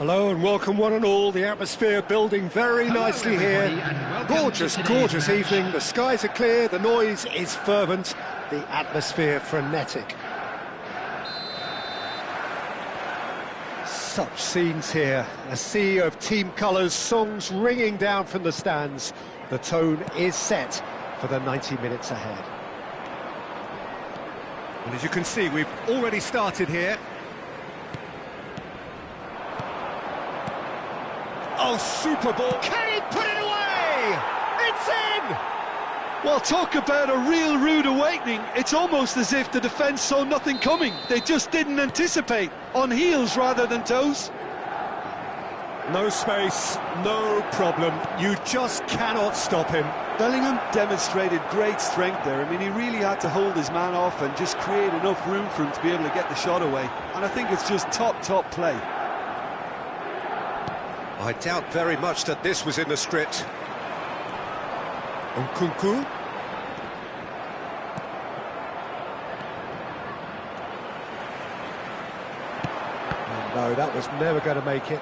Hello and welcome one and all. The atmosphere building very nicely here. Gorgeous, gorgeous evening. The skies are clear, the noise is fervent, the atmosphere frenetic. Such scenes here. A sea of team colours, songs ringing down from the stands. The tone is set for the 90 minutes ahead. And as you can see, we've already started here. Oh, super ball. Can he put it away? It's in! Well, talk about a real rude awakening. It's almost as if the defence saw nothing coming. They just didn't anticipate. On heels rather than toes. No space, no problem. You just cannot stop him. Bellingham demonstrated great strength there. I mean, he really had to hold his man off and just create enough room for him to be able to get the shot away. And I think it's just top play. I doubt very much that this was in the script. Nkunku. Oh, no, that was never going to make it.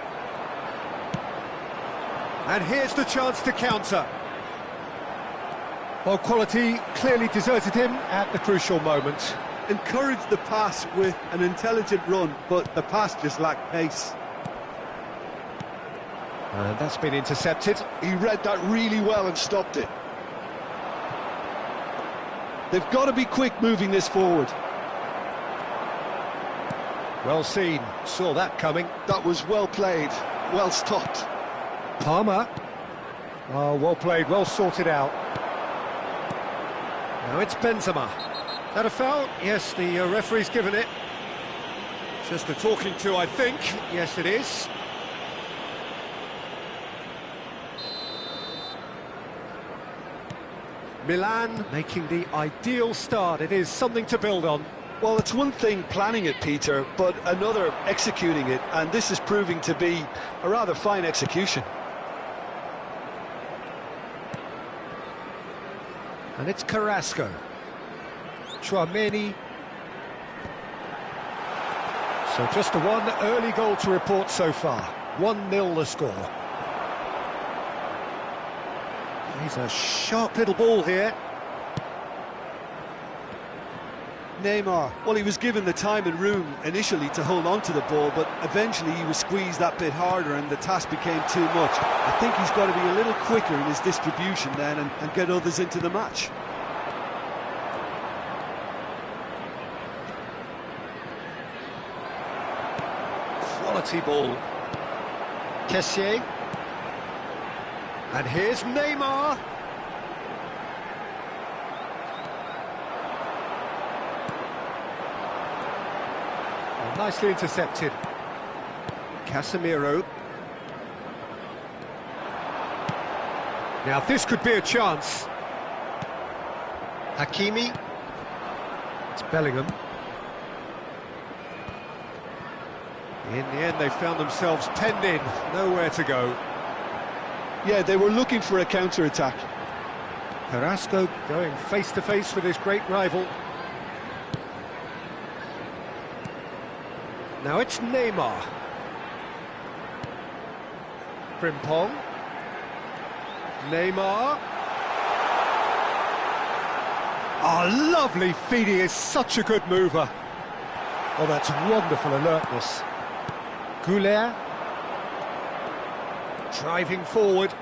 And here's the chance to counter. Well, quality clearly deserted him at the crucial moment. Encouraged the pass with an intelligent run, but the pass just lacked pace. And that's been intercepted. He read that really well and stopped it. They've got to be quick moving this forward. Well seen, saw that coming. That was well played, well stopped. Palmer. Oh, well played, well sorted out. Now it's Benzema. That a foul? Yes, the referee's given it. Just a talking to, I think. Yes, it is. Milan making the ideal start. It is something to build on. Well, it's one thing planning it, Peter, but another executing it, and this is proving to be a rather fine execution. And it's Carrasco. Tchouaméni. So just the one early goal to report so far. 1-0 the score. He's a sharp little ball here. Neymar, well, he was given the time and room initially to hold on to the ball, but eventually he was squeezed that bit harder and the task became too much. I think he's got to be a little quicker in his distribution then and get others into the match. Quality ball. Kessié. And here's Neymar. Oh, nicely intercepted. Casemiro. Now this could be a chance. Hakimi. It's Bellingham. In the end they found themselves penned in, nowhere to go. Yeah, they were looking for a counter-attack. Carrasco going face-to-face with his great rival. Now it's Neymar. Frimpong. Neymar. Oh, lovely feed, he is such a good mover. Oh, that's wonderful alertness. Goulet. Driving forward.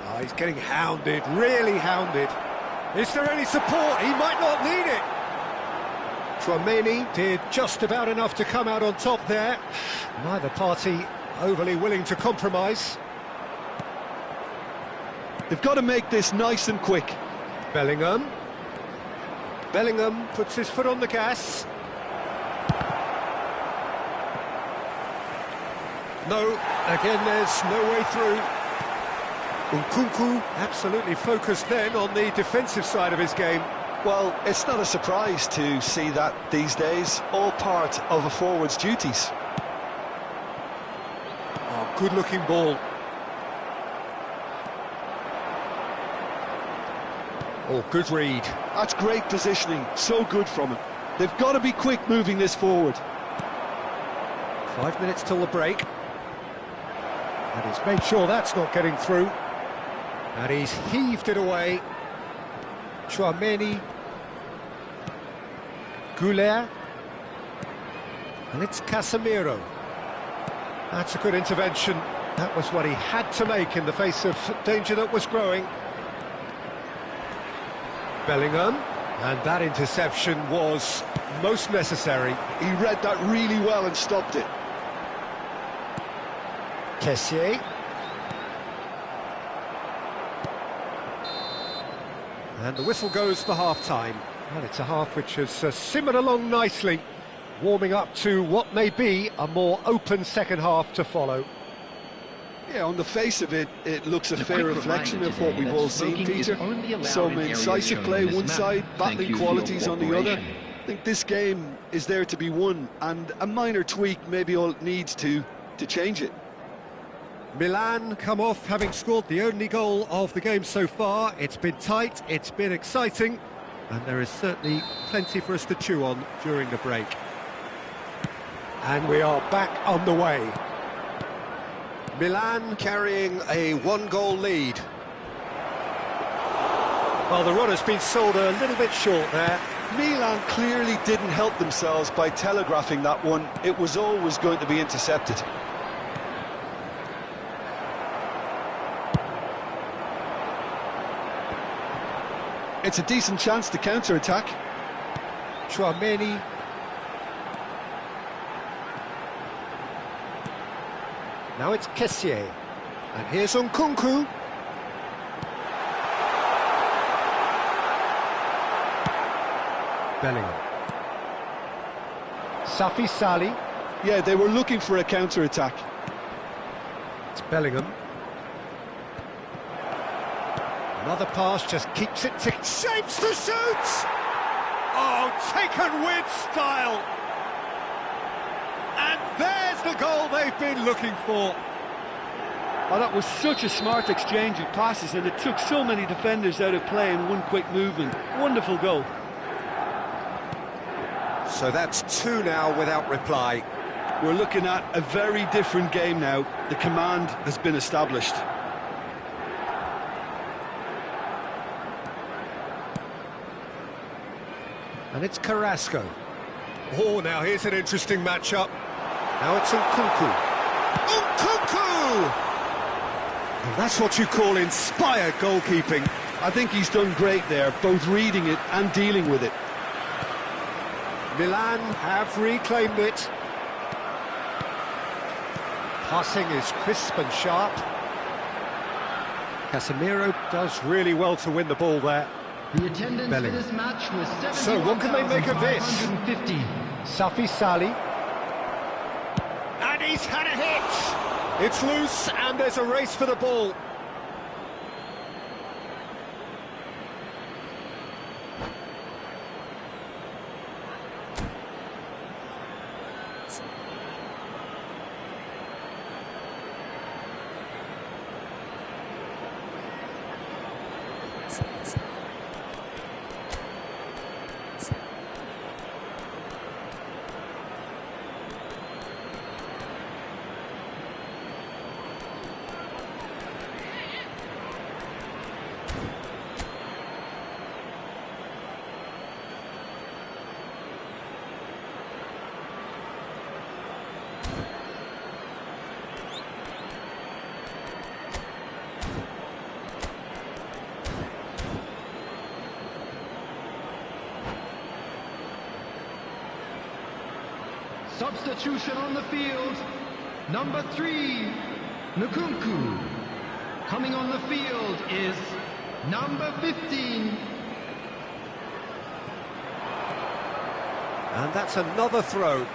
Oh, he's getting hounded, really hounded. Is there any support? He might not need it. Tchouaméni did just about enough to come out on top there. Neither party overly willing to compromise. They've got to make this nice and quick. Bellingham. Bellingham puts his foot on the gas. No, again there's no way through. Nkunku absolutely focused then on the defensive side of his game. Well, it's not a surprise to see that these days, all part of a forward's duties. Oh, good-looking ball. Oh, good read. That's great positioning, so good from him. They've got to be quick moving this forward. 5 minutes till the break. And he's made sure that's not getting through. And he's heaved it away. Chouameni. Goulet. And it's Casemiro. That's a good intervention. That was what he had to make in the face of danger that was growing. Bellingham. And that interception was most necessary. He read that really well and stopped it. Kessié. And the whistle goes for half-time. Well, it's a half which has simmered along nicely, warming up to what may be a more open second half to follow. Yeah, on the face of it, it looks a fair reflection of what we've all seen, Peter. Some incisive play one side, battling qualities on the other. I think this game is there to be won, and a minor tweak maybe all it needs to change it. Milan come off having scored the only goal of the game so far. It's been tight, it's been exciting, and there is certainly plenty for us to chew on during the break. And we are back on the way. Milan carrying a one-goal lead. Well, the run has been sold a little bit short there. Milan clearly didn't help themselves by telegraphing that one. It was always going to be intercepted. It's a decent chance to counter-attack. Chouameni. Now it's Kessié. And here's Nkunku. Bellingham. Safi Sali. Yeah, they were looking for a counter-attack. It's Bellingham. Another pass, just keeps it ticked. Shapes to shoot! Oh, taken with style! And there's the goal they've been looking for. Oh, that was such a smart exchange of passes, and it took so many defenders out of play in one quick movement. Wonderful goal. So that's two now without reply. We're looking at a very different game now. The command has been established. And it's Carrasco. Oh, now here's an interesting matchup. Now it's Nkunku. Nkunku! Well, that's what you call inspired goalkeeping. I think he's done great there, both reading it and dealing with it. Milan have reclaimed it. Passing is crisp and sharp. Casemiro does really well to win the ball there. The attendance for this match was 71,550. So what can they make of this? Safi Sali. And he's had a hit! It's loose and there's a race for the ball. Substitution on the field, number 3, Nkunku. Coming on the field is number 15. And that's another throw. And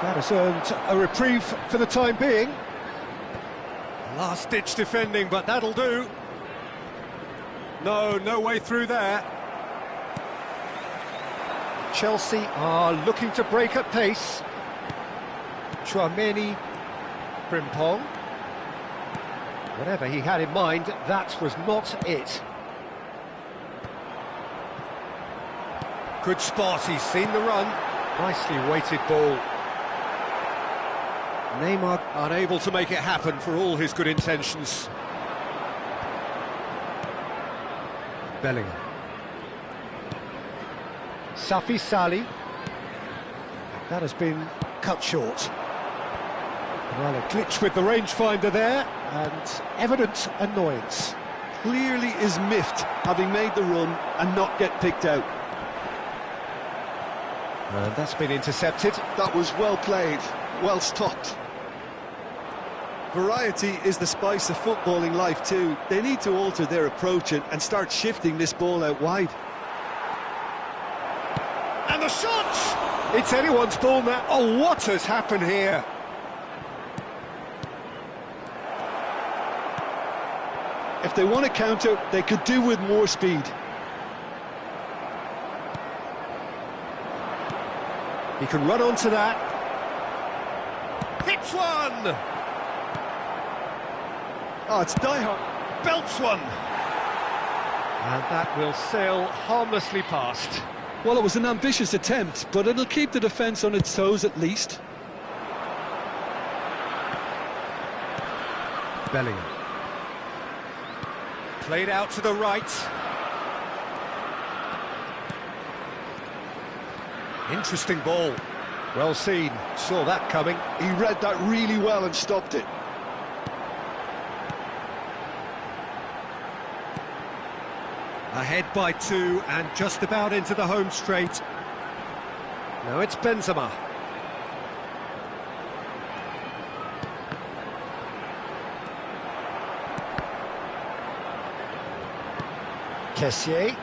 that has earned a reprieve for the time being. Last-ditch defending, but that'll do. No way through there. Chelsea are looking to break at pace. Chouameni, Frimpong. Whatever he had in mind, that was not it. Good spot, he's seen the run. Nicely weighted ball. Neymar unable to make it happen for all his good intentions. Bellingham. Safi Sali. That has been cut short. Well, a glitch with the rangefinder there, and evident annoyance. Clearly is miffed, having made the run and not get picked out. And that's been intercepted. That was well played, well stopped. Variety is the spice of footballing life too. They need to alter their approach and start shifting this ball out wide. And the shot! It's anyone's ball now. Oh, what has happened here? If they want to counter, they could do with more speed. He can run onto that. Hits one! Oh, it's diehard. Belts one! And that will sail harmlessly past. Well, it was an ambitious attempt, but it'll keep the defence on its toes at least. Bellingham. Played out to the right. Interesting ball. Well seen. Saw that coming. He read that really well and stopped it. Ahead by 2 and just about into the home straight. Now it's Benzema. Kessié,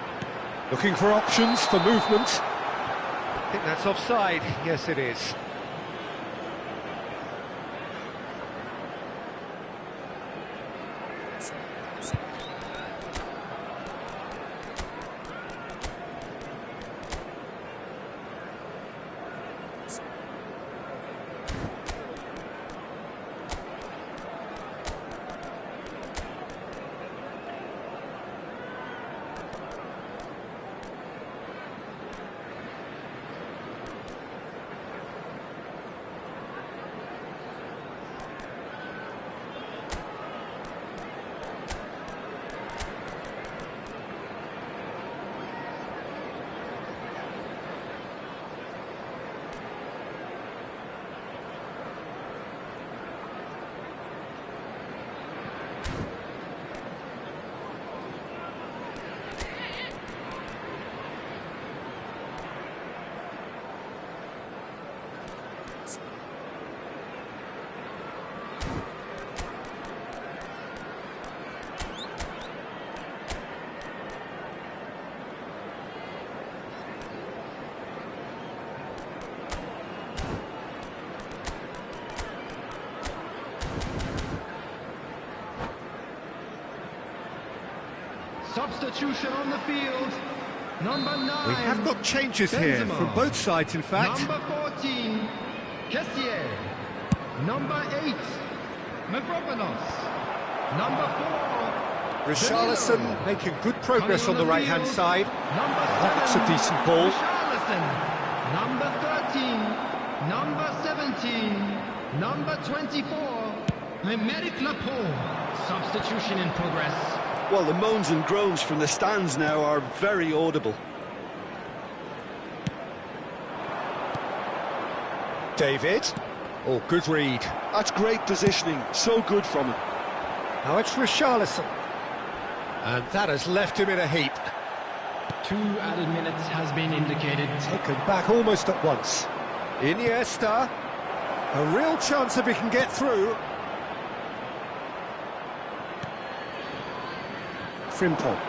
looking for options for movement. I think that's offside. Yes, it is. Substitution on the field. Number 9. We have got changes here Benzema. from both sides, in fact. Number 14, Kessié. Number 8, Mavropanos. Number 4, Richarlison Danilo. making good progress on the right-hand field, side. Number 7, That's a decent ball. Richarlison. Number 13, number 17, number 24, Aymeric Laporte. Substitution in progress. Well, the moans and groans from the stands now are very audible. David. Oh, good read. That's great positioning, so good from him. Now it's Richarlison. And that has left him in a heap. 2 added minutes has been indicated. Taken back almost at once. Iniesta. A real chance if he can get through. Frimpong.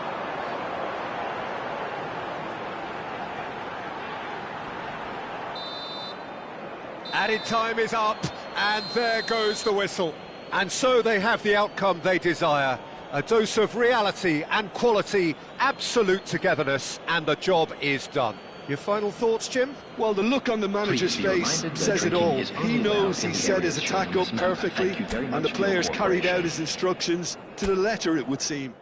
Added time is up, and there goes the whistle. And so they have the outcome they desire. A dose of reality and quality, absolute togetherness, and the job is done. Your final thoughts, Jim? Well, the look on the manager's face says it all. He knows he set his attack up perfectly, and the players carried out his instructions to the letter, it would seem.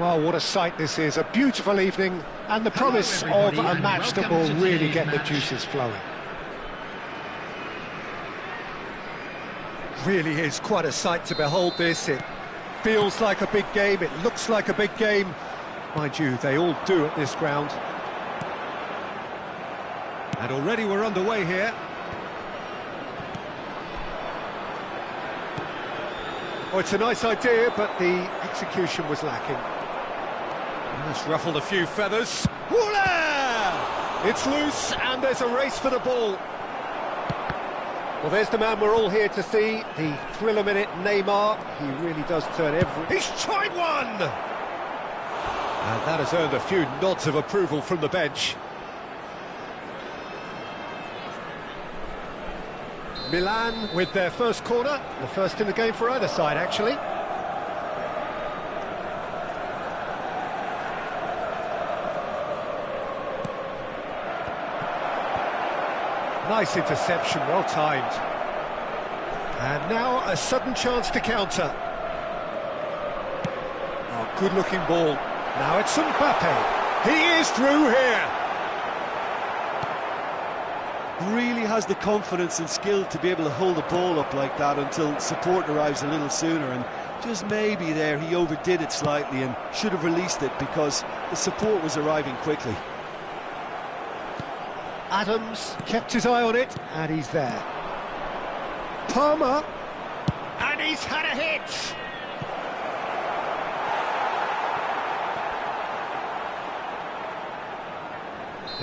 Well, what a sight this is. A beautiful evening and the promise of a match that will really get the juices flowing. Really is quite a sight to behold this. It feels like a big game, it looks like a big game. Mind you, they all do at this ground. And already we're underway here. Oh, it's a nice idea, but the execution was lacking. That's ruffled a few feathers. Voila! It's loose, and there's a race for the ball. Well, there's the man we're all here to see, the thriller-minute Neymar. He really does turn every... He's tried one! And that has earned a few nods of approval from the bench. Milan with their first corner, the first in the game for either side, actually. Nice interception, well timed. And now a sudden chance to counter. Oh, Good-looking ball. Now it's Mbappe. He is through here. Really has the confidence and skill to be able to hold the ball up like that until support arrives a little sooner, and just maybe there he overdid it slightly and should have released it because the support was arriving quickly. Adams kept his eye on it, and he's there. Palmer, and he's had a hit.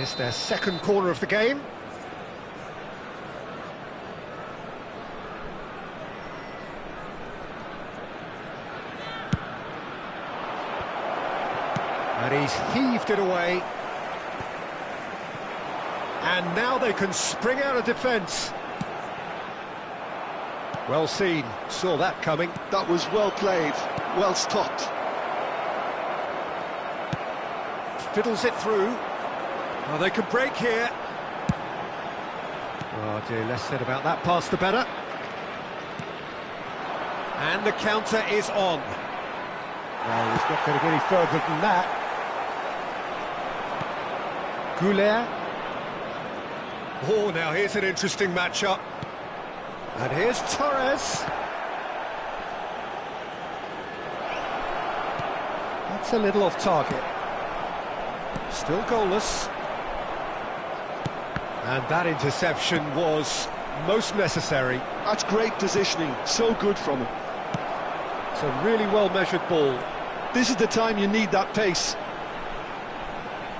It's their second corner of the game. And he's heaved it away. And now they can spring out of defence. Well seen, saw that coming. That was well played, well stopped. Fiddles it through. Oh, they can break here. Oh dear, less said about that pass the better. And the counter is on. No, he's not going to get any further than that. Goulet. Oh, now here's an interesting matchup. And here's Torres. That's a little off target. Still goalless. And that interception was most necessary. That's great positioning, so good from him. It's a really well-measured ball. This is the time you need that pace.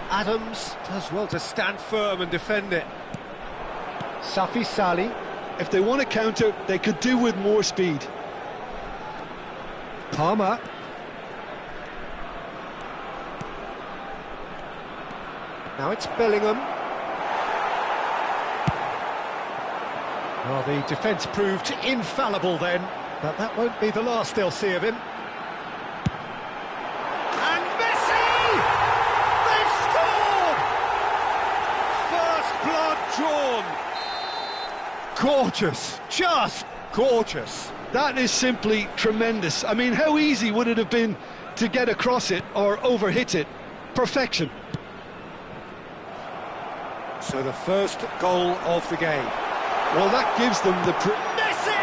Adams does well to stand firm and defend it. Safi Sali. If they want to counter, they could do with more speed. Palmer. Now it's Bellingham. Well, the defence proved infallible then, but that won't be the last they'll see of him. And Messi! They've scored! First blood drawn. Gorgeous, just gorgeous. That is simply tremendous. I mean, how easy would it have been to get across it or overhit it? Perfection. So the first goal of the game. Well, that gives them the... Messi!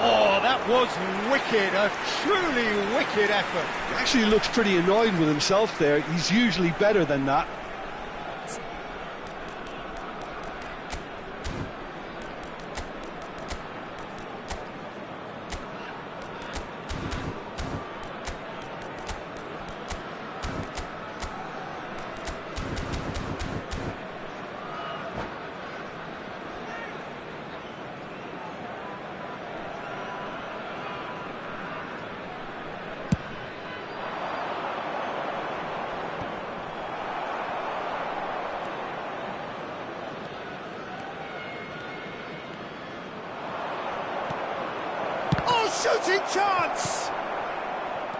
Oh, that was wicked, a truly wicked effort. He actually looks pretty annoyed with himself there. He's usually better than that. Shooting chance!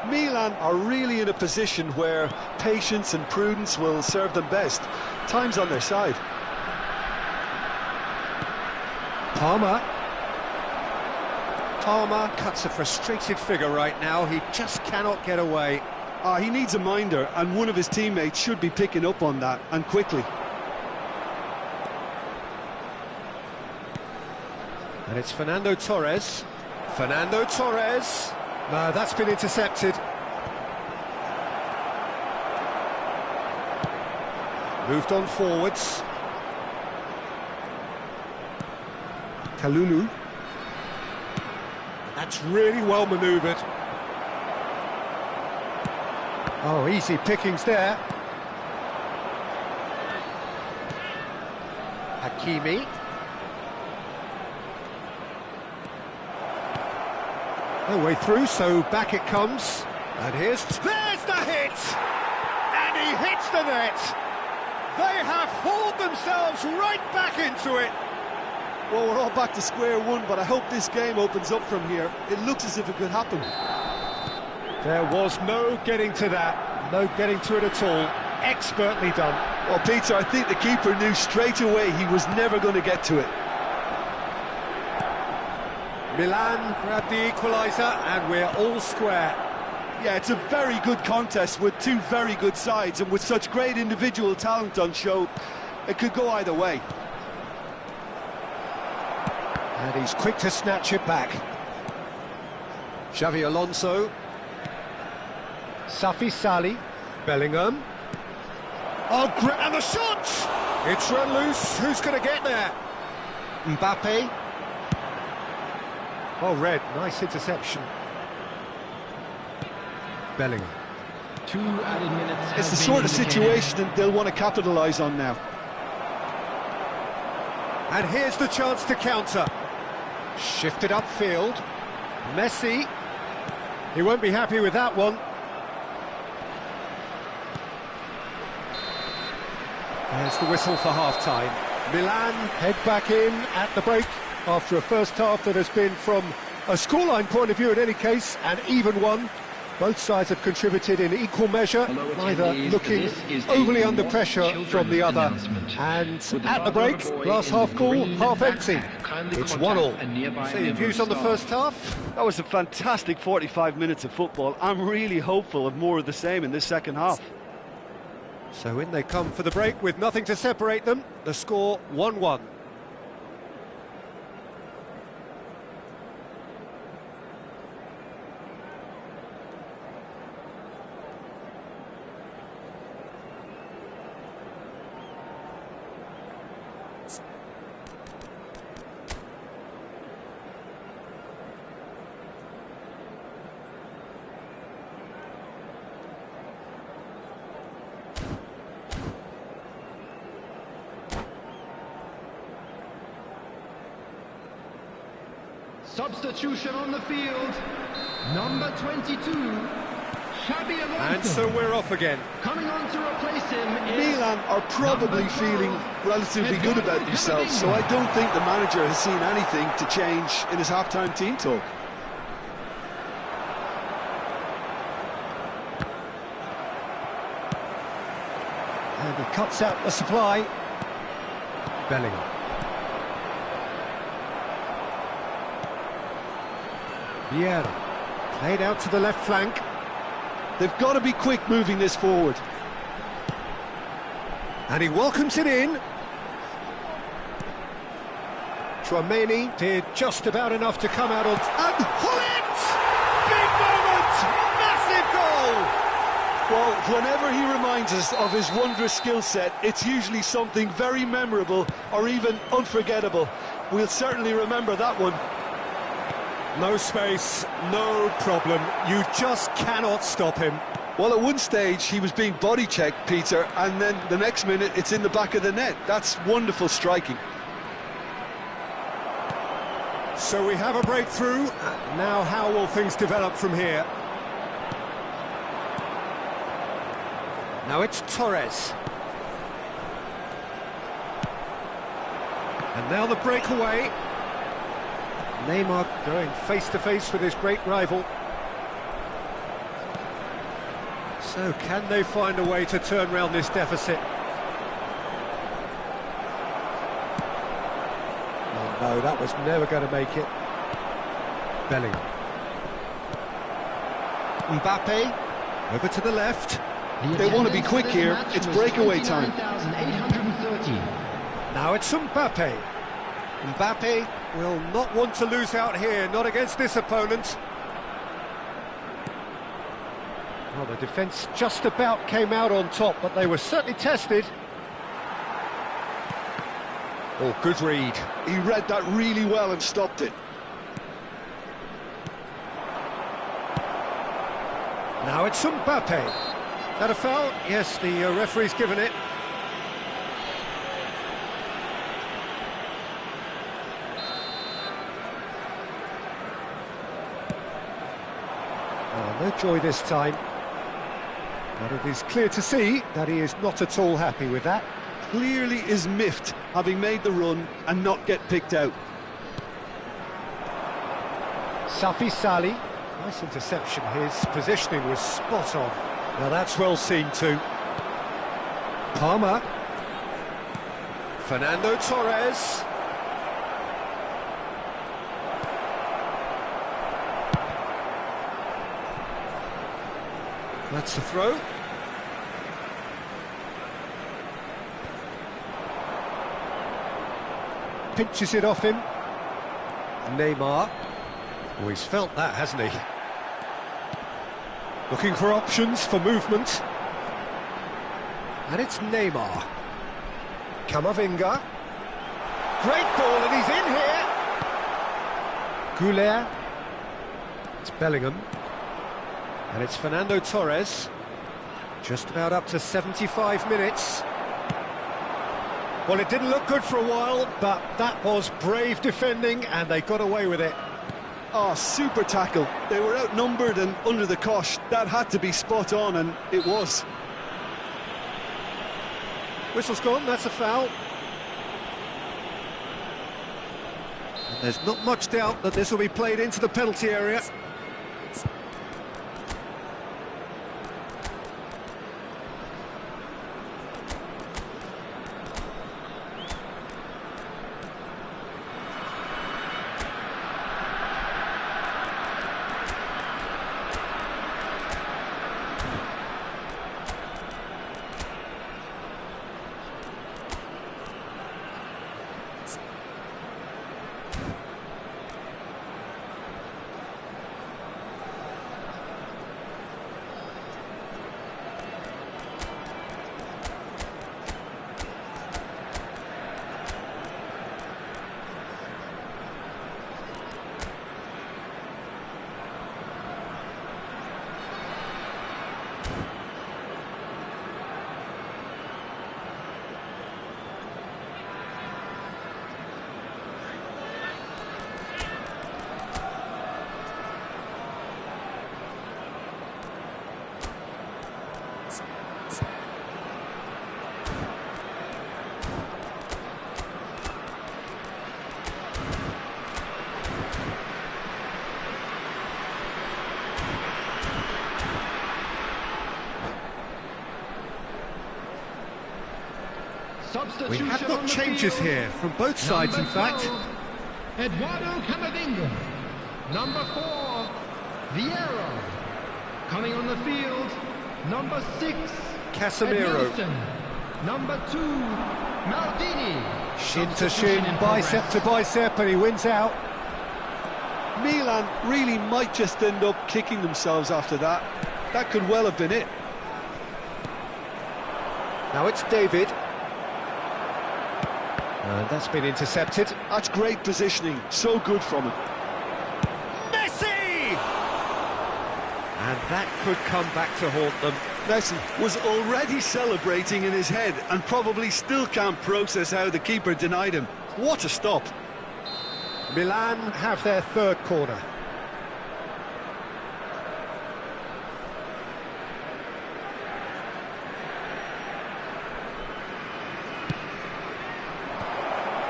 Milan are really in a position where patience and prudence will serve them best. Time's on their side. Palmer cuts a frustrated figure right now. He just cannot get away. He needs a minder, and one of his teammates should be picking up on that, and quickly. And it's Fernando Torres. Fernando Torres. No, that's been intercepted. Moved on forwards. Kalulu. That's really well manoeuvred. Oh, easy pickings there. Hakimi. No way through, so back it comes. And there's the hit! And he hits the net! They have hauled themselves right back into it! Well, we're all back to square one, but I hope this game opens up from here. It looks as if it could happen. There was no getting to that, no getting to it at all. Expertly done. Well, Peter, I think the keeper knew straight away he was never going to get to it. Milan grabbed the equaliser, and we're all square. Yeah, it's a very good contest with two very good sides, and with such great individual talent on show, it could go either way. And he's quick to snatch it back. Xavi Alonso. Safi Sali. Bellingham. Oh, and the shot! It's run loose. Who's going to get there? Mbappe. Oh, Red, nice interception. Bellingham. 2 added minutes. It's the sort of situation that they'll want to capitalise on now. And here's the chance to counter. Shifted upfield. Messi. He won't be happy with that one. There's the whistle for half-time. Milan head back in at the break after a first half that has been, from a scoreline point of view in any case, an even one. Both sides have contributed in equal measure, neither looking overly under pressure from the other. And at the break, glass half full, half empty. It's 1-1. So your views on the first half? That was a fantastic 45 minutes of football. I'm really hopeful of more of the same in this second half. So in they come for the break with nothing to separate them. The score 1-1. Substitution on the field. Number 22, Xabi Alonso. And so we're off again. Coming on to replace him is Milan are probably feeling relatively good about themselves, so I don't think the manager has seen anything to change in his half-time team talk. And he cuts out the supply. Bellingham. Vieira. Played out to the left flank. They've got to be quick moving this forward. And he welcomes it in. Tchouaméni did just about enough to come out on... And Hullet! Big moment! Massive goal! Well, whenever he reminds us of his wondrous skill set, it's usually something very memorable or even unforgettable. We'll certainly remember that one. No space, no problem. You just cannot stop him. Well, at one stage he was being body checked, Peter, and then the next minute it's in the back of the net. That's wonderful striking. So we have a breakthrough. Now how will things develop from here? Now it's Torres. And now the breakaway. Neymar going face-to-face with his great rival. So can they find a way to turn round this deficit? Oh no, that was never going to make it. Bellingham. Mbappe, over to the left. They want to be quick here, it's breakaway time. Now it's Mbappe. Mbappe will not want to lose out here, not against this opponent. Well, the defence just about came out on top, but they were certainly tested. Oh, good read. He read that really well and stopped it. Now it's Mbappe. That a foul? Yes, the referee's given it. Oh, no joy this time. But it is clear to see that he is not at all happy with that. Clearly is miffed, having made the run and not get picked out. Safi Sali. Nice interception. His positioning was spot on. Now that's well seen too. Palmer. Fernando Torres. That's the throw. Pinches it off him. Neymar. Oh, he's felt that, hasn't he? Looking for options for movement. And it's Neymar. Camavinga. Great ball, and he's in here. Goulet. It's Bellingham. And it's Fernando Torres. Just about up to 75 minutes. Well, it didn't look good for a while, but that was brave defending, and they got away with it. Oh, super tackle. They were outnumbered and under the cosh. That had to be spot on, and it was. Whistle's gone, that's a foul. And there's not much doubt that this will be played into the penalty area. We have got changes here from both sides, in fact. Eduardo Camavinga. Number 4, Vieira. Coming on the field, number 6, Casemiro. Edmilson. Number 2, Maldini. Shin to shin, bicep to bicep, and he wins out. Milan really might just end up kicking themselves after that. That could well have been it. Now it's David. And that's been intercepted. That's great positioning, so good from him. Messi! And that could come back to haunt them. Messi was already celebrating in his head and probably still can't process how the keeper denied him. What a stop. Milan have their third corner.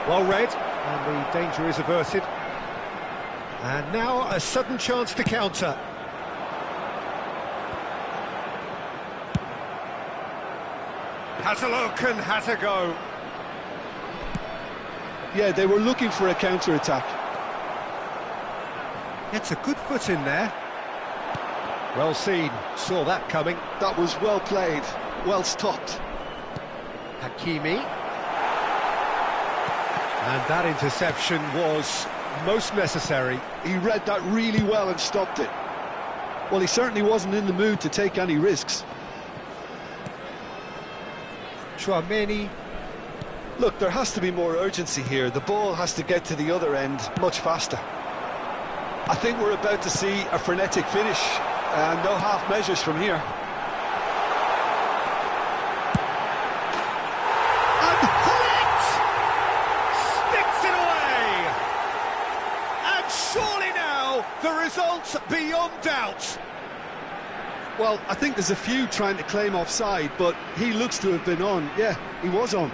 Well read, and the danger is averted. And now a sudden chance to counter. Has a look and has a go. Yeah, they were looking for a counter-attack. Gets a good foot in there. Well seen, saw that coming. That was well played, well stopped. Hakimi. And that interception was most necessary. He read that really well and stopped it. Well, he certainly wasn't in the mood to take any risks. Tchouaméni. Look, there has to be more urgency here. The ball has to get to the other end much faster. I think we're about to see a frenetic finish, and no half measures from here. The result's beyond doubt. Well, I think there's a few trying to claim offside, but he looks to have been on. Yeah, he was on.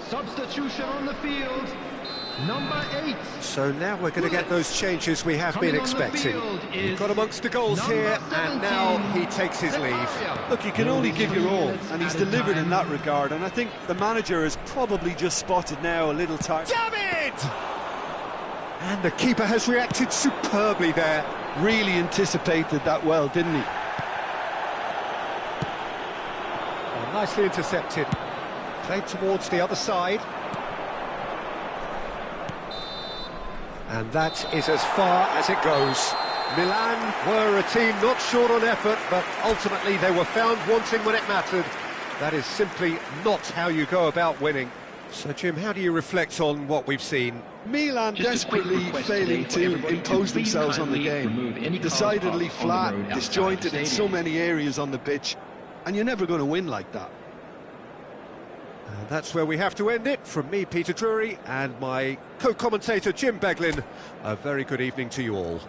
Substitution on the field. Number 8. So now we're going to get those changes we have been expecting. He got amongst the goals here, and now he takes his leave. Look, you can only give your all, and he's delivered in that regard, and I think the manager has probably just spotted now a little tired. David! And the keeper has reacted superbly there. Really anticipated that well, didn't he? Oh, nicely intercepted. Played towards the other side. And that is as far as it goes. Milan were a team not short on effort, but ultimately they were found wanting when it mattered. That is simply not how you go about winning. So, Jim, how do you reflect on what we've seen? Milan desperately failing to impose themselves on the game. Decidedly flat, disjointed in so many areas on the pitch, and you're never going to win like that. And that's where we have to end it. From me, Peter Drury, and my co-commentator, Jim Beglin, a very good evening to you all.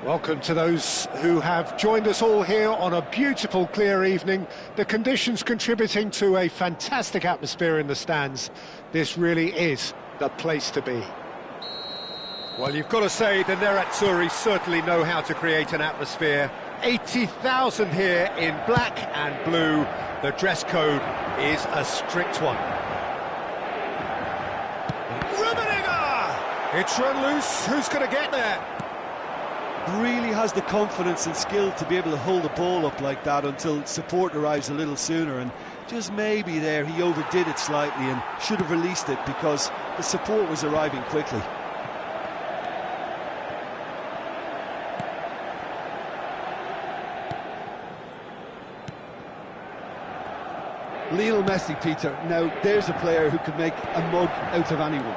Welcome to those who have joined us all here on a beautiful, clear evening. The conditions contributing to a fantastic atmosphere in the stands. This really is the place to be. Well, you've got to say the Nerazzurri certainly know how to create an atmosphere. 80,000 here in black and blue. The dress code is a strict one. Rummenigge! It's run loose. Who's going to get there? Really has the confidence and skill to be able to hold the ball up like that until support arrives a little sooner, and just maybe there he overdid it slightly and should have released it because the support was arriving quickly. Lionel Messi, Peter, now there's a player who could make a mug out of anyone.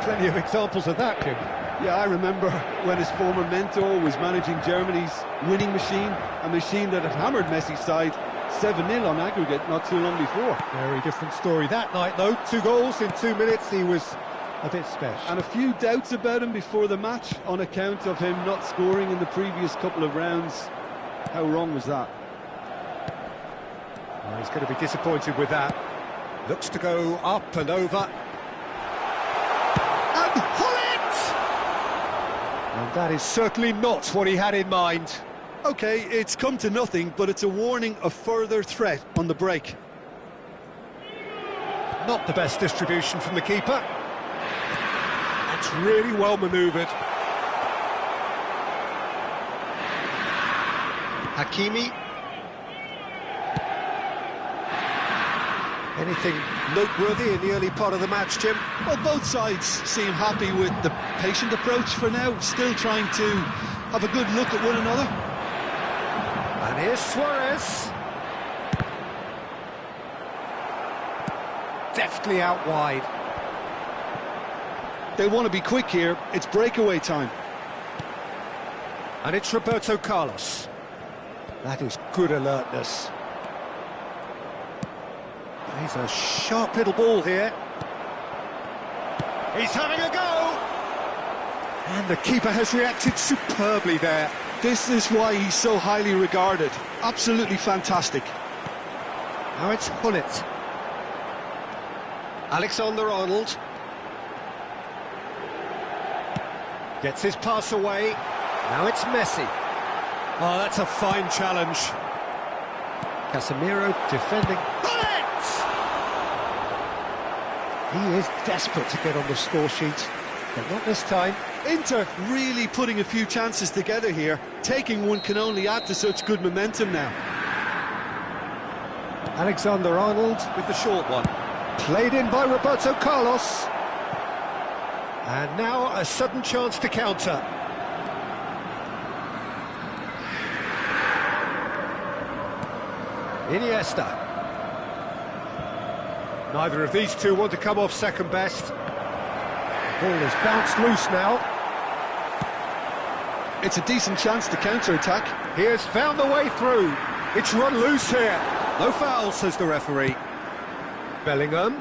Plenty of examples of that, Jim. Yeah, I remember when his former mentor was managing Germany's winning machine, a machine that had hammered Messi's side 7-0 on aggregate not too long before. Very different story that night, though. 2 goals in 2 minutes. He was a bit special. And a few doubts about him before the match on account of him not scoring in the previous couple of rounds. How wrong was that? Well, he's going to be disappointed with that. Looks to go up and over. And pull it! And that is certainly not what he had in mind. OK, it's come to nothing, but it's a warning of further threat on the break. Not the best distribution from the keeper. That's really well manoeuvred. Hakimi. Anything noteworthy in the early part of the match, Jim? Well, both sides seem happy with the patient approach for now, still trying to have a good look at one another. And here's Suarez. Deftly out wide. They want to be quick here, it's breakaway time. And it's Roberto Carlos. That is good alertness. He's a sharp little ball here. He's having a go! And the keeper has reacted superbly there. This is why he's so highly regarded. Absolutely fantastic. Now it's Hullet. Alexander-Arnold. Gets his pass away. Now it's Messi. Oh, that's a fine challenge. Casemiro defending. Hullet! He is desperate to get on the score sheet, but not this time. Inter really putting a few chances together here. Taking one can only add to such good momentum now. Alexander-Arnold with the short one. Played in by Roberto Carlos. And now a sudden chance to counter. Iniesta. Neither of these two want to come off second best. The ball is bounced loose now. It's a decent chance to counter-attack. He has found the way through. It's run loose here. No foul, says the referee. Bellingham.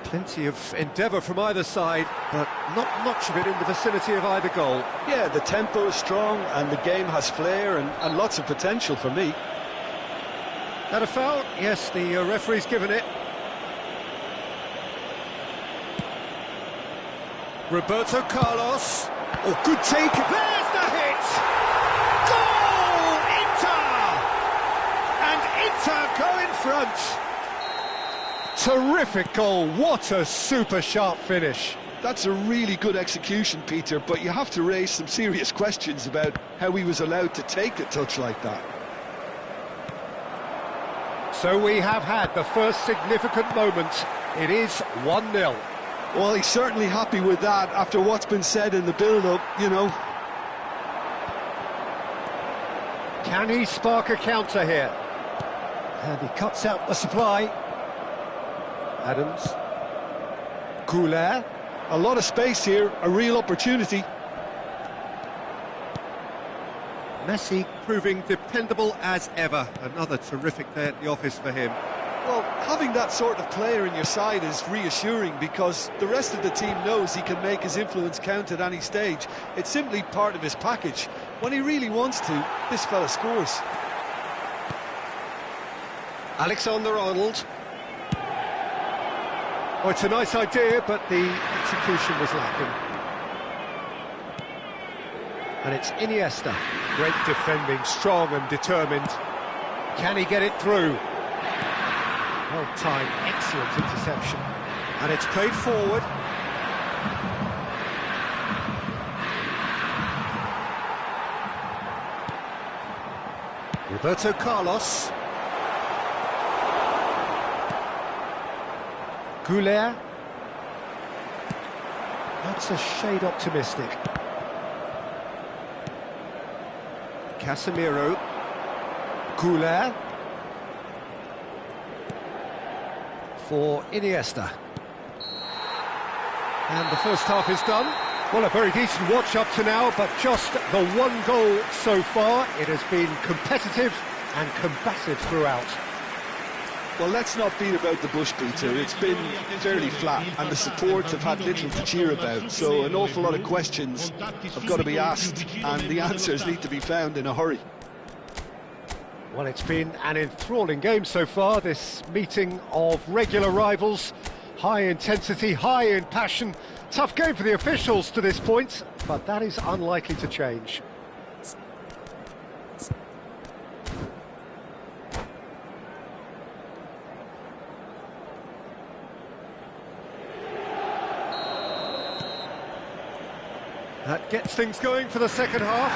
Plenty of endeavour from either side, but not much of it in the vicinity of either goal. Yeah, the tempo is strong and the game has flair and lots of potential for me. That a foul? Yes, the referee's given it. Roberto Carlos. Oh, good take. There's the hit! Goal! Inter! And Inter go in front. Terrific goal. What a super sharp finish. That's a really good execution, Peter, but you have to raise some serious questions about how he was allowed to take a touch like that. So we have had the first significant moment. It is 1-0. Well, he's certainly happy with that after what's been said in the build-up, you know. Can he spark a counter here? And he cuts out the supply. Adams. Goulet. A lot of space here, a real opportunity. Messi proving dependable as ever. Another terrific day at the office for him. Well, having that sort of player in your side is reassuring because the rest of the team knows he can make his influence count at any stage. It's simply part of his package. When he really wants to, this fella scores. Alexander-Arnold. Oh, it's a nice idea, but the execution was lacking. And it's Iniesta. Great defending, strong and determined. Can he get it through? Well-timed, excellent interception. And it's played forward. Roberto Carlos. Goulet. That's a shade optimistic. Casemiro. Goulet. For Iniesta. And the first half is done. Well, a very decent watch up to now, but just the one goal so far. It has been competitive and combative throughout. Well, let's not beat about the bush, Peter. It's been fairly flat, and the supports have had little to cheer about, so an awful lot of questions have got to be asked, and the answers need to be found in a hurry. Well, it's been an enthralling game so far, this meeting of regular rivals. High intensity, high in passion. Tough game for the officials to this point, but that is unlikely to change. That gets things going for the second half.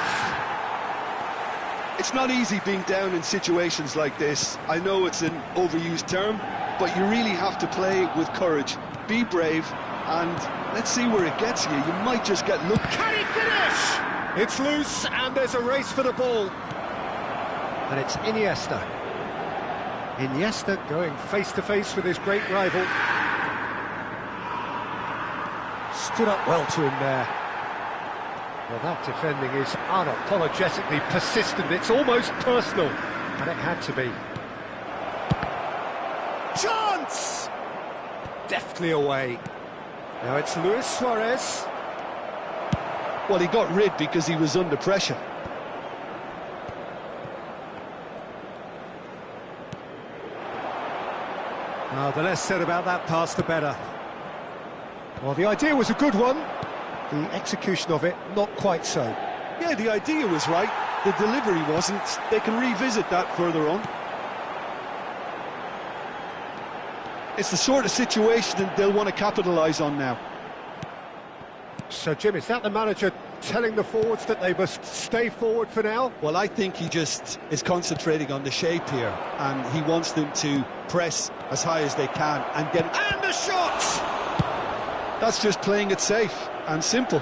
It's not easy being down in situations like this. I know it's an overused term, but you really have to play with courage. Be brave, and let's see where it gets you. You might just get lucky. Can he finish? It's loose, and there's a race for the ball. And it's Iniesta. Iniesta going face-to-face with his great rival. Stood up well to him there. Well, that defending is unapologetically persistent. It's almost personal, and it had to be. Chance! Deftly away. Now it's Luis Suarez. Well, he got rid because he was under pressure. The less said about that pass, the better. Well, the idea was a good one. The execution of it, not quite so. Yeah, the idea was right. The delivery wasn't. They can revisit that further on. It's the sort of situation that they'll want to capitalise on now. So, Jim, is that the manager telling the forwards that they must stay forward for now? Well, I think he just is concentrating on the shape here, and he wants them to press as high as they can and get... And the shot! That's just playing it safe and simple.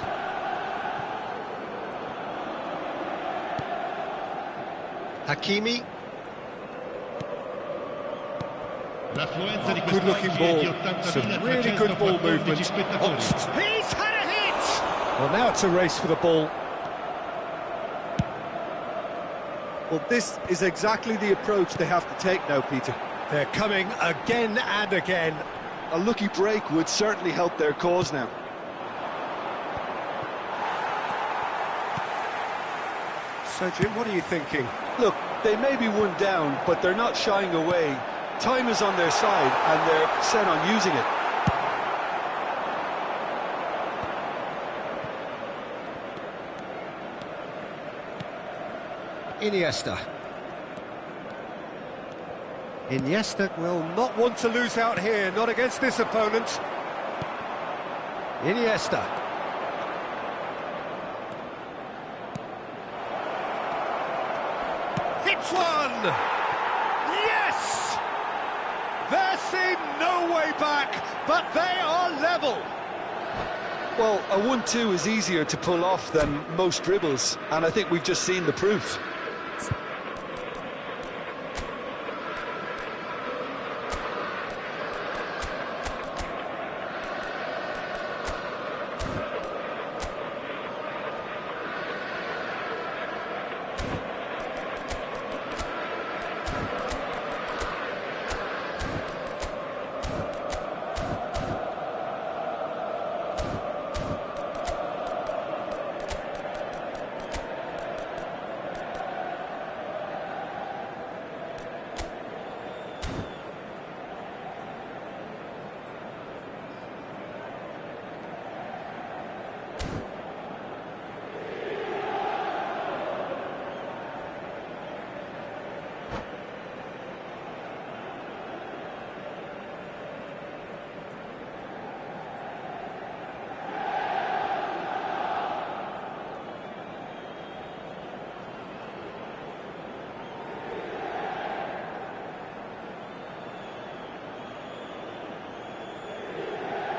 Hakimi. Good looking ball, some really good ball movement. He's had a hit! Well, now it's a race for the ball. Well, this is exactly the approach they have to take now, Peter. They're coming again and again. A lucky break would certainly help their cause now. So, Jim, what are you thinking? Look, they may be one down, but they're not shying away. Time is on their side, and they're set on using it. Iniesta. Iniesta will not want to lose out here, not against this opponent. Iniesta. Hits one! Yes! There seemed no way back, but they are level. Well, a 1-2 is easier to pull off than most dribbles, and I think we've just seen the proof.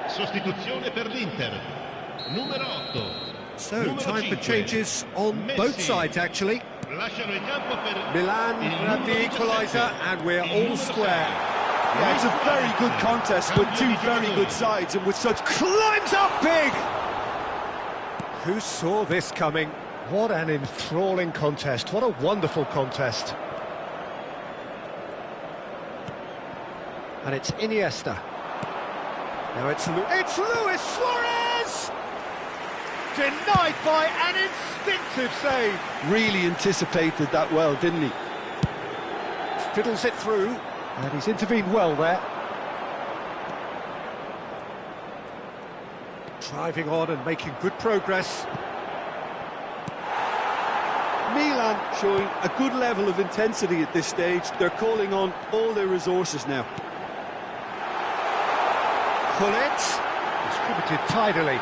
Sostituzione per l'Inter. Numero 8. So, time for changes on both sides, actually. Milan grab the equaliser, and we're all square. Yeah, it's a very good contest with two very good sides, and with such... Climbs up big! Who saw this coming? What an enthralling contest, what a wonderful contest. And it's Iniesta. Now it's Luis Suarez! Denied by an instinctive save. Really anticipated that well, didn't he? Fiddles it through, and he's intervened well there. Driving on and making good progress. Milan showing a good level of intensity at this stage. They're calling on all their resources now. Pullet, distributed tidily.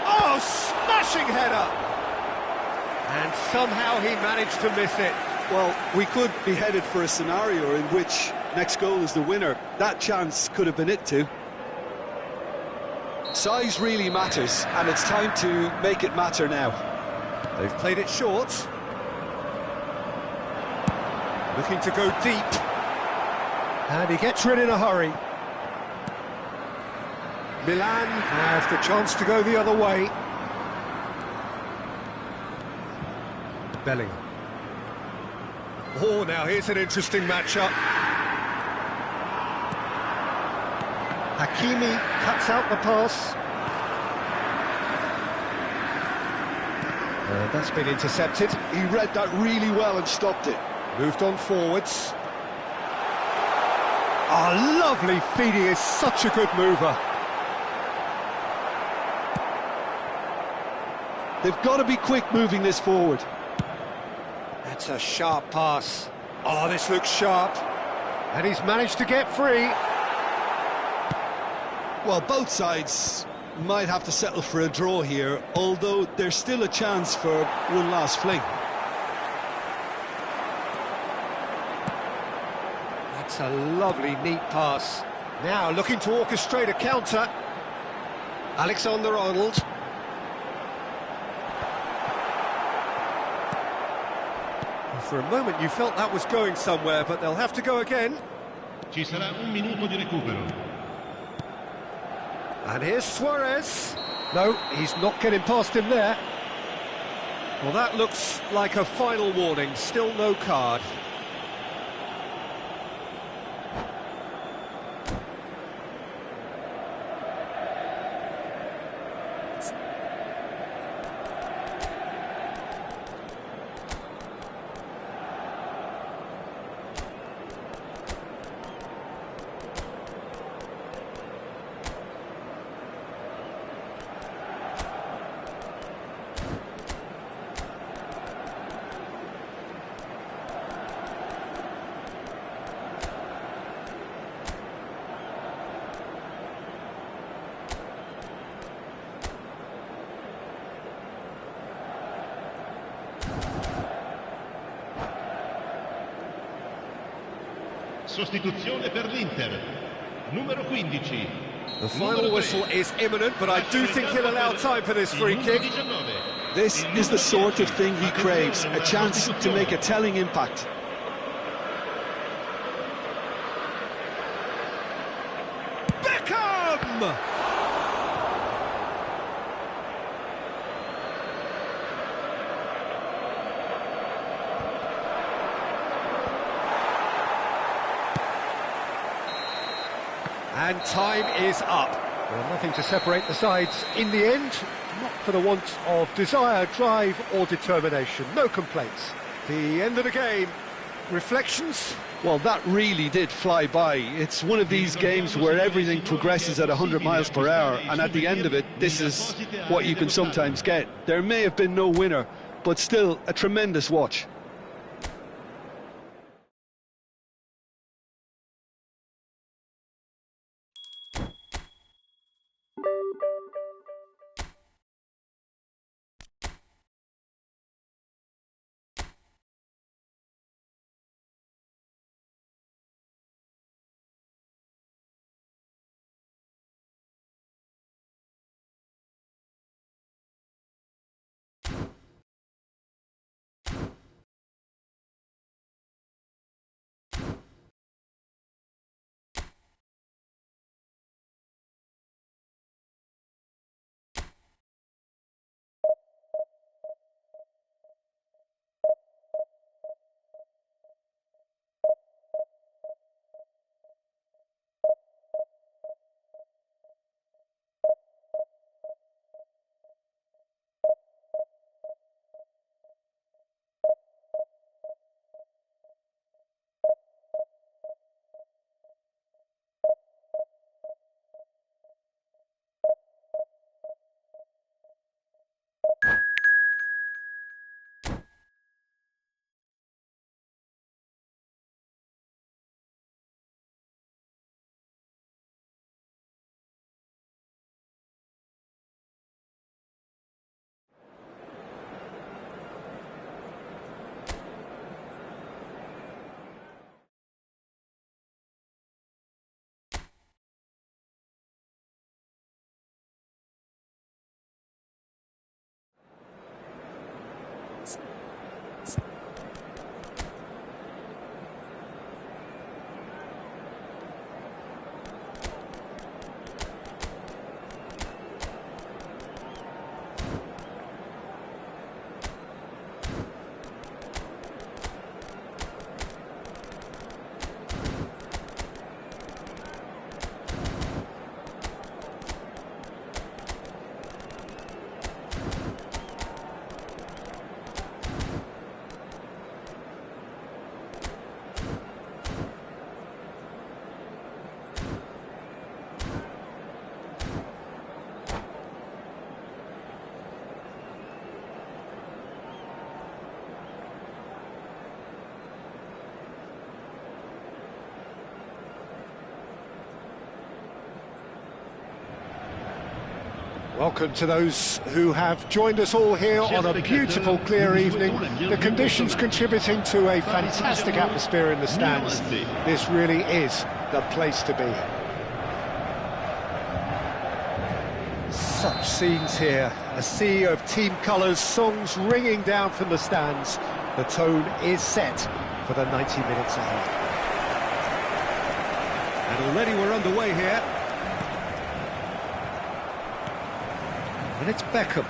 Oh, smashing header! And somehow he managed to miss it. Well, we could be headed for a scenario in which next goal is the winner. That chance could have been it too. Size really matters, and it's time to make it matter now. They've played it short. Looking to go deep. And he gets rid in a hurry. Milan have the chance to go the other way. Bellingham. Oh, now here's an interesting matchup. Hakimi cuts out the pass. That's been intercepted. He read that really well and stopped it. Moved on forwards. Oh, lovely feed. He is such a good mover. They've got to be quick moving this forward. That's a sharp pass. Oh, this looks sharp. And he's managed to get free. Well, both sides might have to settle for a draw here, although there's still a chance for one last fling. That's a lovely, neat pass. Now looking to orchestrate a counter. Alexander-Arnold. For a moment you felt that was going somewhere, but they'll have to go again. Ci sarà un minuto di recupero. And here's Suarez. No, he's not getting past him there. Well, that looks like a final warning. Still no card. Sostituzione per l'Inter. Numero 15. The final whistle is imminent, but I do think he'll allow time for this free kick. This is the sort of thing he craves, a chance to make a telling impact. Beckham! And time is up. Well, nothing to separate the sides in the end, not for the want of desire, drive or determination. No complaints. The end of the game. Reflections? Well, that really did fly by. It's one of these games where everything progresses at 100 miles per hour, and at the end of it, this is what you can sometimes get. There may have been no winner, but still a tremendous watch. Welcome to those who have joined us all here on a beautiful, clear evening. The conditions contributing to a fantastic atmosphere in the stands. This really is the place to be. Such scenes here, a sea of team colours, songs ringing down from the stands. The tone is set for the 90 minutes ahead. And already we're underway here. And it's Beckham.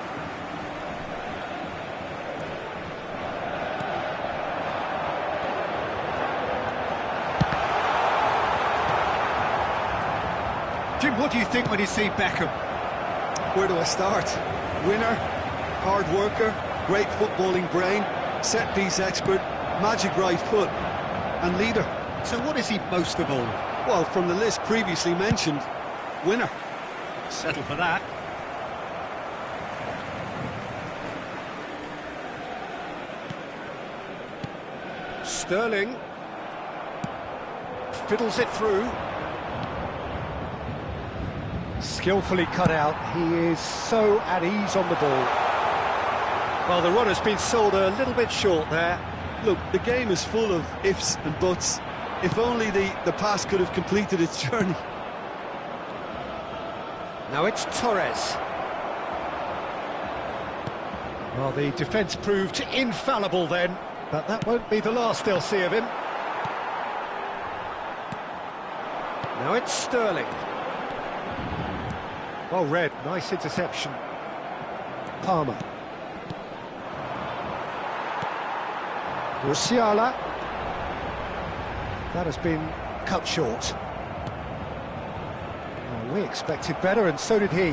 Jim, what do you think when you see Beckham? Where do I start? Winner, hard worker, great footballing brain, set-piece expert, magic right foot, and leader. So what is he most of all? Well, from the list previously mentioned, winner. Settle for that. Sterling fiddles it through. Skillfully cut out. He is so at ease on the ball. Well, the run has been sold a little bit short there. Look, the game is full of ifs and buts. If only the pass could have completed its journey. Now it's Torres. Well, the defence proved infallible then, but that won't be the last they'll see of him. Now it's Sterling. Well read, nice interception. Palmer. Musiala. That has been cut short. Well, we expected better, and so did he.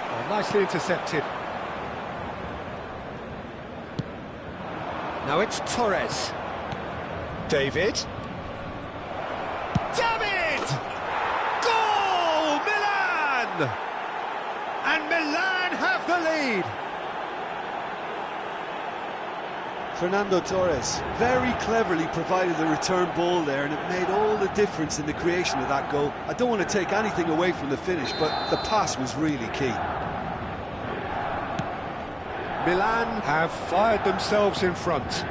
Well, nicely intercepted. Now it's Torres. David. David! Goal! Milan! And Milan have the lead. Fernando Torres very cleverly provided the return ball there, and it made all the difference in the creation of that goal. I don't want to take anything away from the finish, but the pass was really key. Milan have fired themselves in front.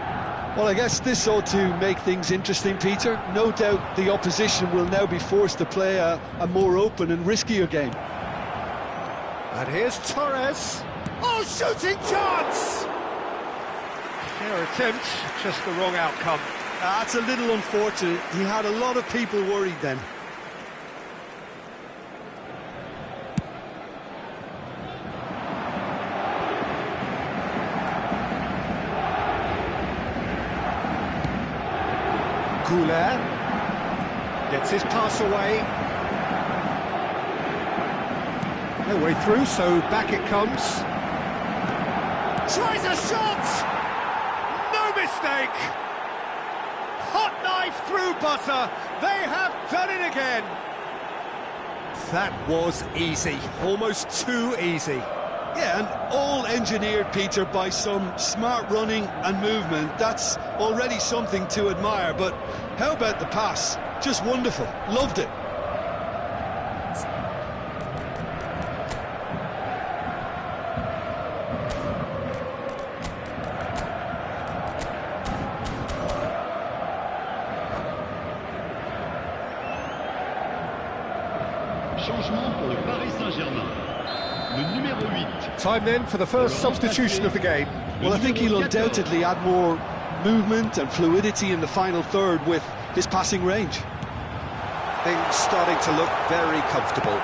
Well, I guess this ought to make things interesting, Peter. No doubt the opposition will now be forced to play a more open and riskier game. And here's Torres. Oh, shooting chance! Their attempt, just the wrong outcome. That's a little unfortunate. He had a lot of people worried then. Goulet gets his pass away. No way through, so back it comes. Tries a shot! No mistake! Hot knife through butter. They have done it again. That was easy, almost too easy. Yeah, and all engineered, Peter, by some smart running and movement. That's already something to admire, but how about the pass? Just wonderful. Loved it. Changement pour le Paris Saint-Germain. Le numéro 8. Time then for the first substitution of the game. Well, I think he'll undoubtedly add more movement and fluidity in the final third with his passing range. Things starting to look very comfortable.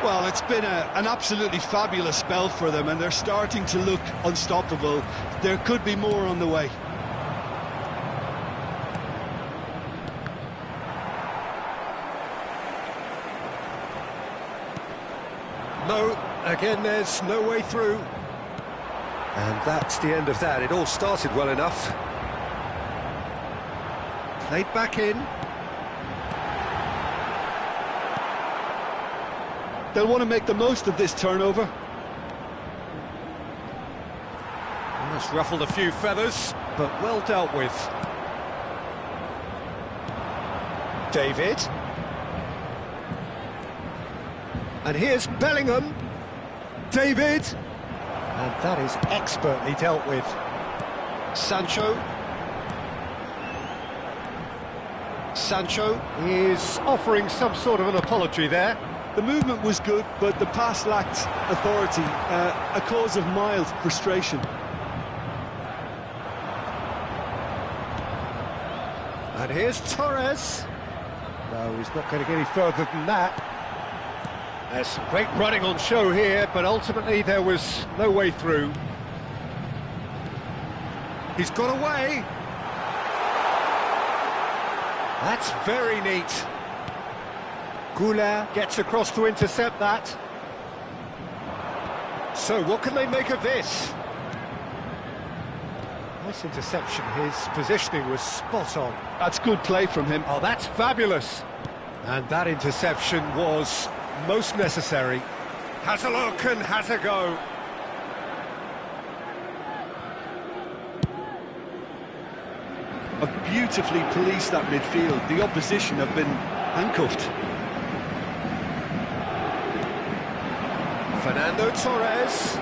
Well, it's been an absolutely fabulous spell for them, and they're starting to look unstoppable. There could be more on the way. No, again there's no way through. And that's the end of that. It all started well enough. Played back in. They'll want to make the most of this turnover. Almost ruffled a few feathers, but well dealt with. David. And here's Bellingham. David! And that is expertly dealt with. Sancho. Sancho is offering some sort of an apology there. The movement was good, but the pass lacked authority, a cause of mild frustration. And here's Torres. No, he's not going to get any further than that. There's some great running on show here, but ultimately there was no way through. He's got away. That's very neat. Goulart gets across to intercept that. So what can they make of this? Nice interception. His positioning was spot on. That's good play from him. Oh, that's fabulous. And that interception was most necessary. Has a look and has a go. Have beautifully policed that midfield. The opposition have been handcuffed. Fernando Torres.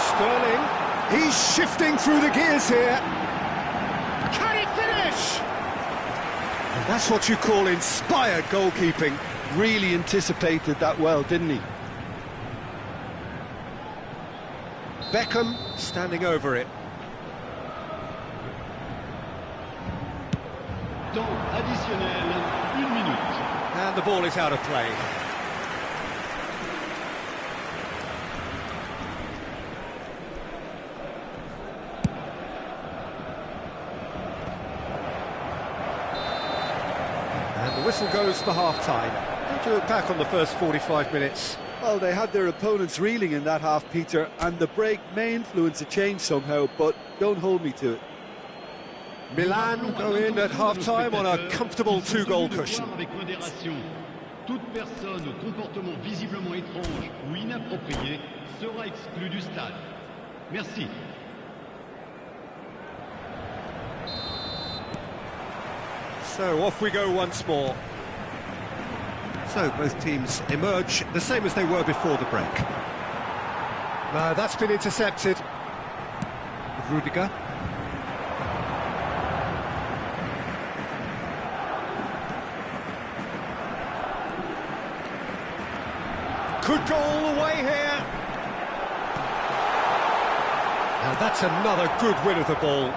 Sterling. He's shifting through the gears here. Can he finish? And that's what you call inspired goalkeeping. Really anticipated that well, didn't he? Beckham standing over it. Temps additionnel, 1 minute. And the ball is out of play. And the whistle goes for half-time. How do you look back on the first 45 minutes? Well, they had their opponents reeling in that half, Peter, and the break may influence a change somehow, but don't hold me to it. Milan go in at half-time on a comfortable 2-goal cushion. Avec modération. Toute personne au comportement visiblement étrange ou inapproprié sera exclue du stade. Merci. So off we go once more. So both teams emerge the same as they were before the break. No, that's been intercepted. Rudiger. Could go all the way here. And that's another good win of the ball.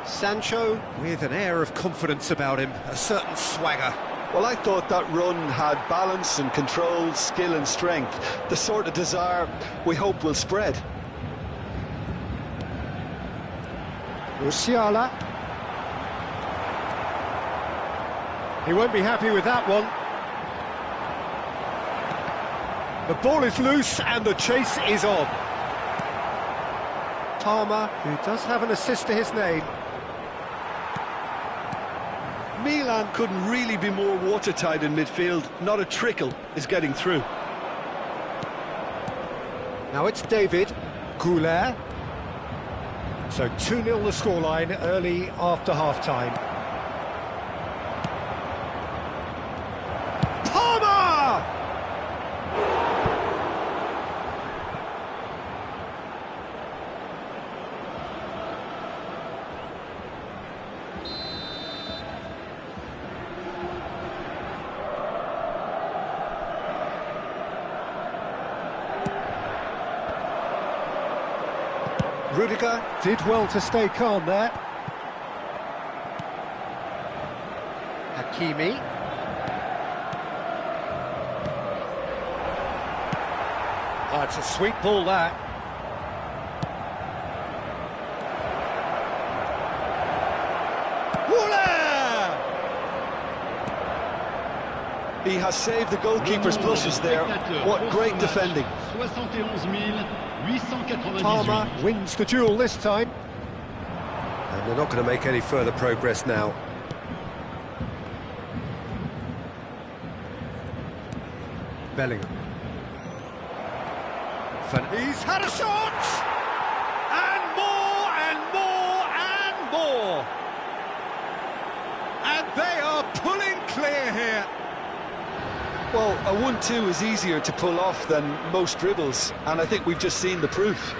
Sancho with an air of confidence about him, a certain swagger. Well, I thought that run had balance and control, skill and strength, the sort of desire we hope will spread. Musiala. He won't be happy with that one. The ball is loose and the chase is on. Palmer, who does have an assist to his name. Milan couldn't really be more watertight in midfield. Not a trickle is getting through. Now it's David. Goulart. So 2-0 the scoreline early after half-time. Palmer! Rudiger did well to stay calm there. Hakimi. Oh, it's a sweet ball, that. He has saved the goalkeeper's blushes there. What great defending. 71,898. Palmer wins the duel this time. And they're not going to make any further progress now. Bellingham. He's had a shot! And more, and more, and more! And they are pulling clear here. Well, a 1-2 is easier to pull off than most dribbles, and I think we've just seen the proof.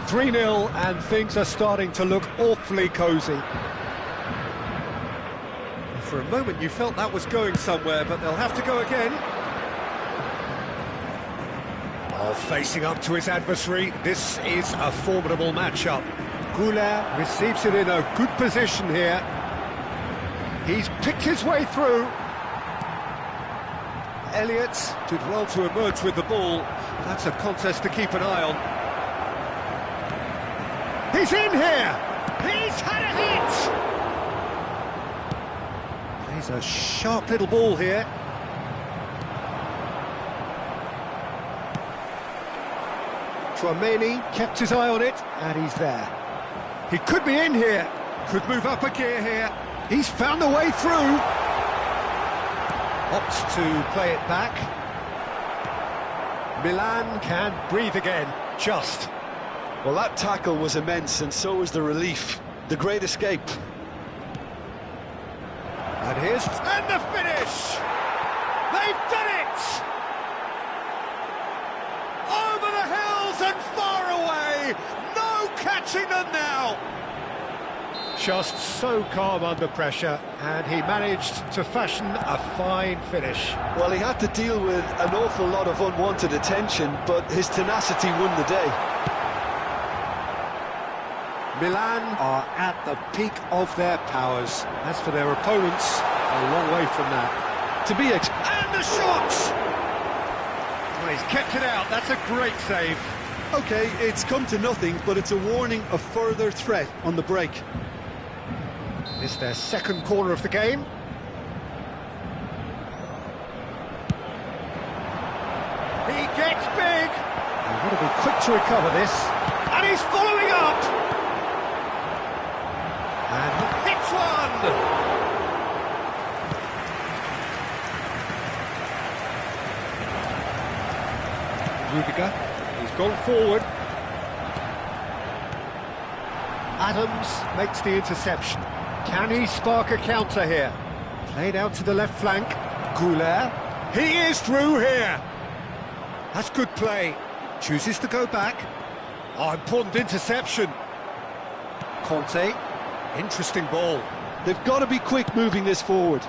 "3-0 and things are starting to look awfully cosy. For a moment you felt that was going somewhere, but they'll have to go again. Oh, facing up to his adversary, this is a formidable matchup. Goulet receives it in a good position here. He's picked his way through. Elliott did well to emerge with the ball. That's a contest to keep an eye on. He's in here! He's had a hit! Plays a sharp little ball here. Tchouaméni kept his eye on it, and he's there. He could be in here, could move up a gear here. He's found a way through. Opts to play it back. Milan can breathe again, just. Well, that tackle was immense, and so was the relief. The great escape. And the finish! They've done it! Over the hills and far away! No catching them now! Just so calm under pressure, and he managed to fashion a fine finish. Well, he had to deal with an awful lot of unwanted attention, but his tenacity won the day. Milan are at the peak of their powers. As for their opponents, a long way from that. And the shot! Well, he's kept it out. That's a great save. OK, it's come to nothing, but it's a warning of further threat on the break. This is their second corner of the game. He gets big! They've got to be quick to recover this. And he's following up! And he hits one! Rudiger, he's gone forward. Adams makes the interception. Can he spark a counter here? Played out to the left flank. Goulet. He is through here! That's good play. Chooses to go back. Oh, important interception. Conte. Interesting ball. They've got to be quick moving this forward.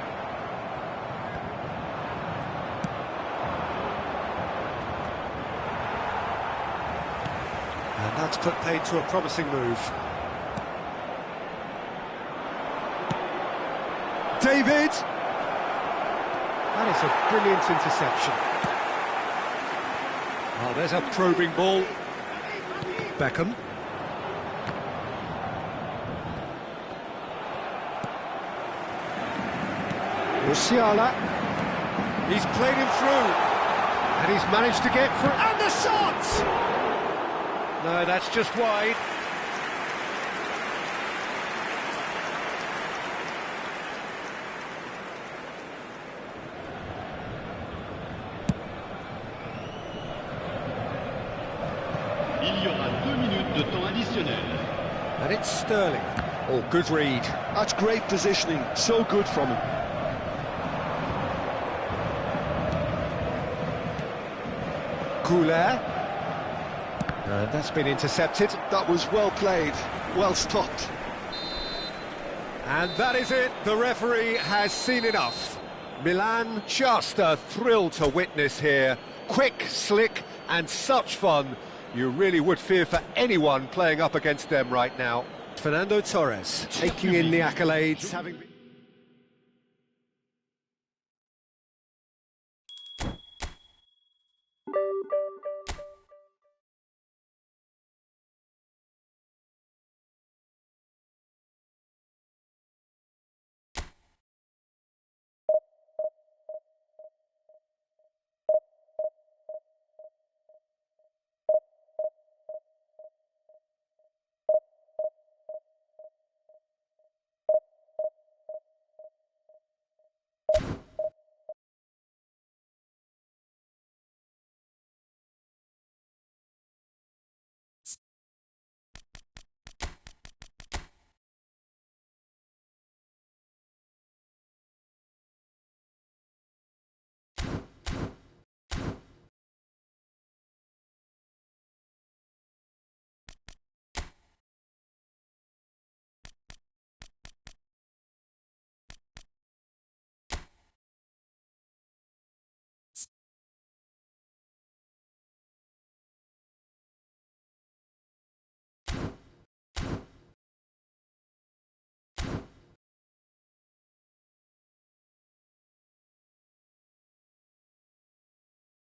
And that's put paid to a promising move. David! That is a brilliant interception. Oh, there's a probing ball. Beckham. Musiala. He's played him through. And he's managed to get through. And the shot! No, that's just wide. Il y aura 2 minutes de temps additionnel. And it's Sterling. Oh, good read. That's great positioning. So good from him. Goulet. That's been intercepted. That was well played, well stopped. And that is it. The referee has seen enough. Milan, just a thrill to witness here. Quick, slick, and such fun. You really would fear for anyone playing up against them right now. Fernando Torres taking in the accolades, having been